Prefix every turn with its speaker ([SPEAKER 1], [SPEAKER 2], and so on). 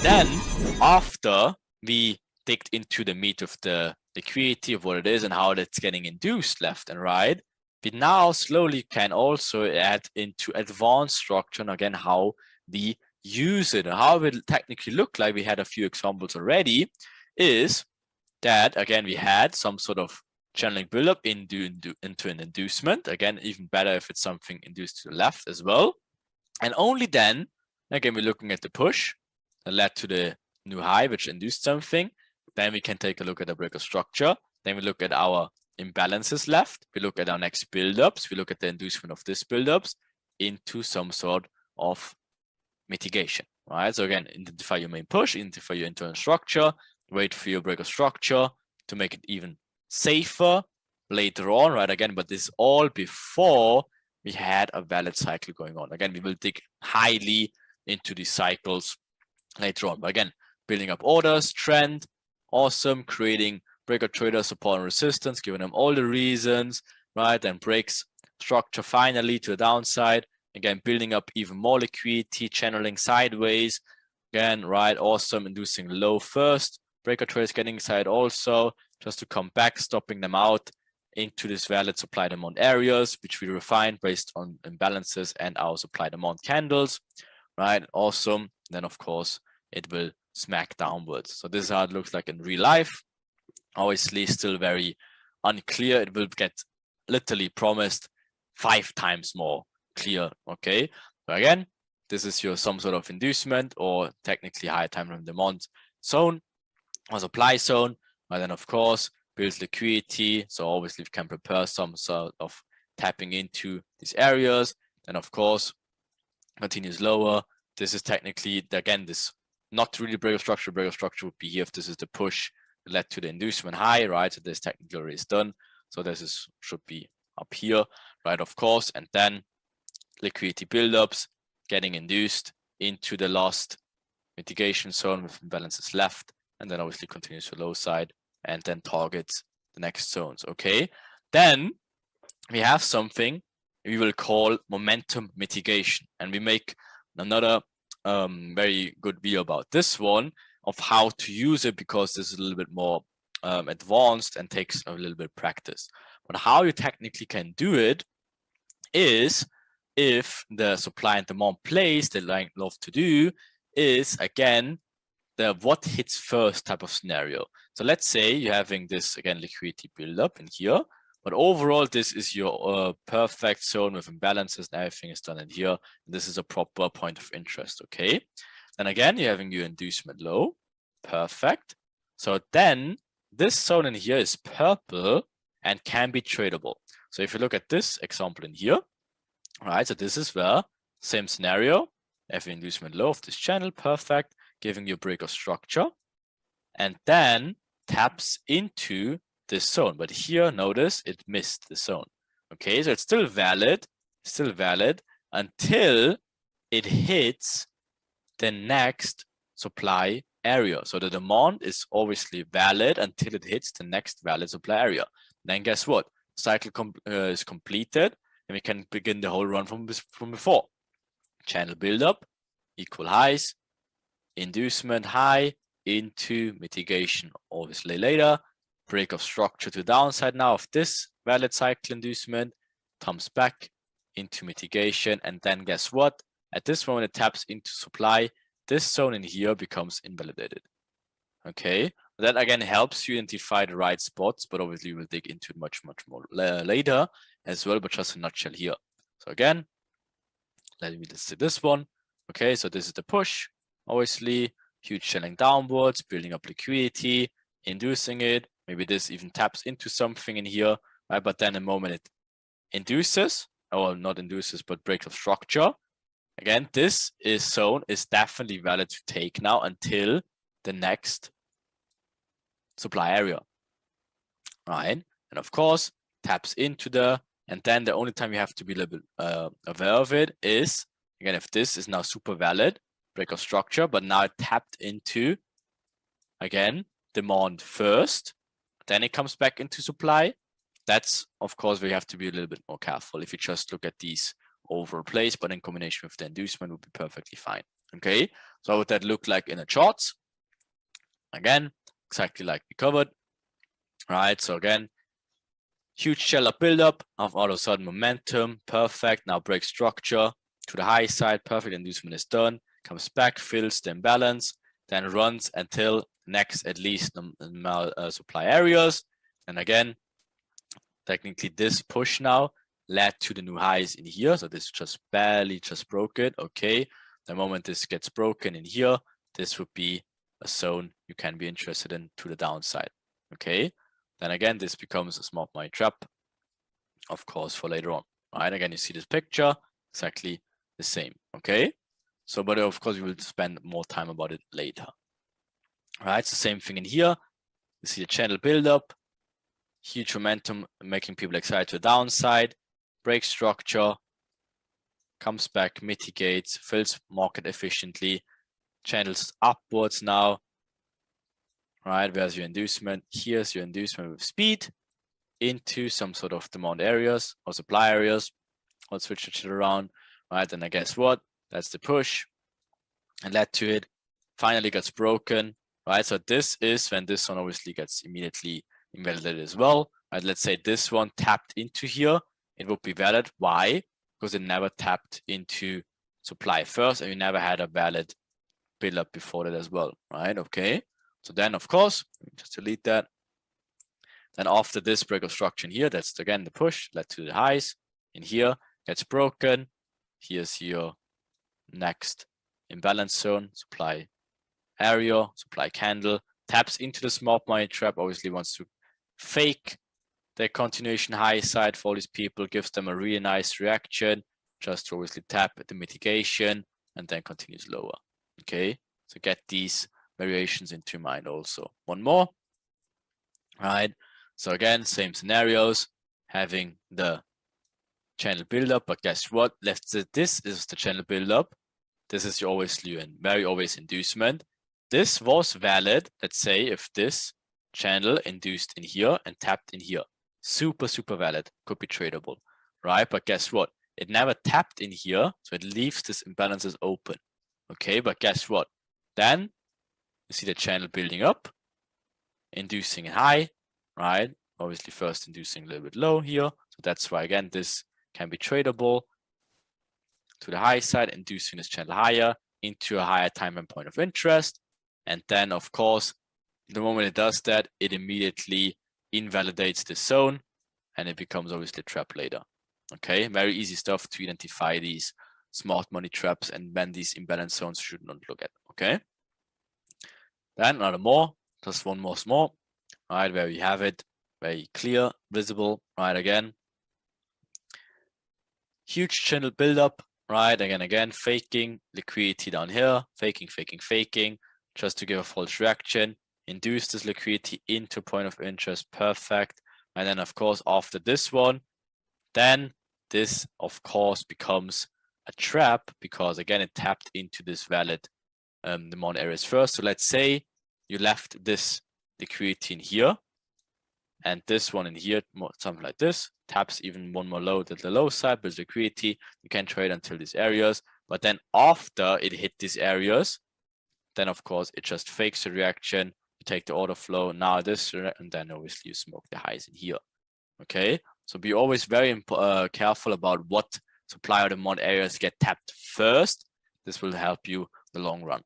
[SPEAKER 1] then after we digged into the meat of the liquidity of what it is and how it's getting induced left and right, we now slowly can also add into advanced structure, and again, how we use it and how it will technically look like. We had a few examples already, is that, again, we had some sort of channeling buildup into an inducement. Again, even better if it's something induced to the left as well. And only then, again, we're looking at the push that led to the new high, which induced something. Then we can take a look at the breaker structure. Then we look at our imbalances left. We look at our next buildups. We look at the inducement of this buildups into some sort of mitigation, right? So again, identify your main push, identify your internal structure, wait for your breaker structure to make it even safer later on, right? Again, but this all before we had a valid cycle going on. Again, we will dig highly into these cycles later on. But again, building up orders, trend, awesome, creating breaker trader support and resistance, giving them all the reasons, right? And breaks structure finally to the downside. Again, building up even more liquidity, channeling sideways. Again, right? Awesome, inducing low first. Breaker traders getting inside also, just to come back, stopping them out into this valid supply demand areas, which we refine based on imbalances and our supply demand candles, right? Awesome. Then of course it will smack downwards. So this is how it looks like in real life. Obviously still very unclear. It will get literally promised 5 times more clear. Okay, so again, this is your some sort of inducement or technically higher time frame demand zone or supply zone. And then of course builds liquidity, so obviously we can prepare some sort of tapping into these areas. Then of course continues lower. This is technically, again, this not really breaker structure. Breaker structure would be here if this is the push that led to the inducement high, right? So this technically already is done, so this is should be up here, right? Of course, and then liquidity buildups getting induced into the last mitigation zone with imbalances left, and then obviously continues to low side and then targets the next zones. Okay, then we have something we will call momentum mitigation, and we make another very good video about this one of how to use it, because this is a little bit more advanced and takes a little bit of practice. But how you technically can do it is, if the supply and demand plays, they love to do is, again, the what hits first type of scenario. So let's say you're having this, again, liquidity buildup in here, but overall this is your perfect zone with imbalances and everything is done in here. This is a proper point of interest. Okay, then again you're having your inducement low, perfect. So then this zone in here is purple and can be tradable. So if you look at this example in here, right, so this is where same scenario, have inducement low of this channel, perfect, giving you a break of structure, and then taps into this zone. But here, notice it missed the zone. Okay, so it's still valid until it hits the next supply area. So the demand is obviously valid until it hits the next valid supply area. Then guess what? Cycle is completed, and we can begin the whole run from before. Channel buildup, equal highs, inducement high into mitigation, obviously later. Break of structure to downside now of this valid cycle inducement, comes back into mitigation, and then guess what? At this moment it taps into supply. This zone in here becomes invalidated. Okay, that again helps you identify the right spots, but obviously we'll dig into it much more later as well, but just a nutshell here. So again, let me just see this one. Okay, so this is the push, obviously huge shelling downwards, building up liquidity, inducing it. Maybe this even taps into something in here, right? But then the moment it induces, or not induces, but breaks of structure, again, this zone is definitely valid to take now until the next supply area, right? And of course, taps into and then the only time you have to be a little bit aware of it is, again, if this is now super valid, break of structure, but now it tapped into, again, demand first, then it comes back into supply. That's, of course, we have to be a little bit more careful. If you just look at these overall plays, but in combination with the inducement would be perfectly fine. Okay, so how would that look like in the charts? Again, exactly like we covered, right? So again, huge shallow buildup of all of a sudden momentum, perfect. Now break structure to the high side, perfect. Inducement is done, comes back, fills the imbalance, then runs until next at least supply areas. And again, technically this push now led to the new highs in here. So this just barely just broke it. Okay, the moment this gets broken in here, this would be a zone you can be interested in to the downside. Okay, then again, this becomes a smart money trap, of course, for later on. Right, again, you see this picture, exactly the same. Okay, so but of course we will spend more time about it later. Right, it's the same thing in here. You see the channel buildup, huge momentum, making people excited to the downside, break structure, comes back, mitigates, fills market efficiently, channels upwards now. Right, where's your inducement? Here's your inducement with speed into some sort of demand areas or supply areas. I'll switch it around, right? And I guess what? That's the push and led to it. Finally gets broken, right? So this is when this one obviously gets immediately invalidated as well, right? Let's say this one tapped into here, it would be valid. Why? Because it never tapped into supply first, and we never had a valid build up before that as well, right? Okay. So then, of course, just delete that. Then after this break of structure in here, that's again the push led to the highs in here, gets broken. Here's your next imbalance zone, supply area, supply candle, taps into the smart money trap, obviously wants to fake the continuation high side for all these people, gives them a really nice reaction, just to obviously tap the mitigation and then continues lower. Okay, so get these variations into mind also. One more, right? So again, same scenarios, having the channel buildup, but guess what? This is the channel buildup. This is your obviously a very obvious inducement. This was valid, let's say, if this channel induced in here and tapped in here. Super, super valid, could be tradable, right? But guess what? It never tapped in here, so it leaves this imbalances open. Okay, but guess what? Then you see the channel building up, inducing high, right? Obviously first inducing a little bit low here. So that's why, again, this can be tradable to the high side, inducing this channel higher into a higher time and point of interest. And then, of course, the moment it does that, it immediately invalidates the zone and it becomes obviously a trap later. Okay, very easy stuff to identify these smart money traps and when these imbalance zones should not look at. Okay, then another more, just one more small, right, where we have it very clear, visible, right? Again, huge channel buildup, right? Again, faking liquidity down here, faking, just to give a false reaction, induce this liquidity into point of interest, perfect. And then, of course, after this one, then this, of course, becomes a trap because, again, it tapped into this valid demand areas first. So let's say you left this liquidity in here and this one in here, something like this, taps even one more low at the low side, builds liquidity. You can trade until these areas, but then after it hit these areas, then of course it just fakes the reaction. You take the order flow, now this, and then obviously you smoke the highs in here. Okay, so be always very careful about what supply or demand areas get tapped first. This will help you the long run.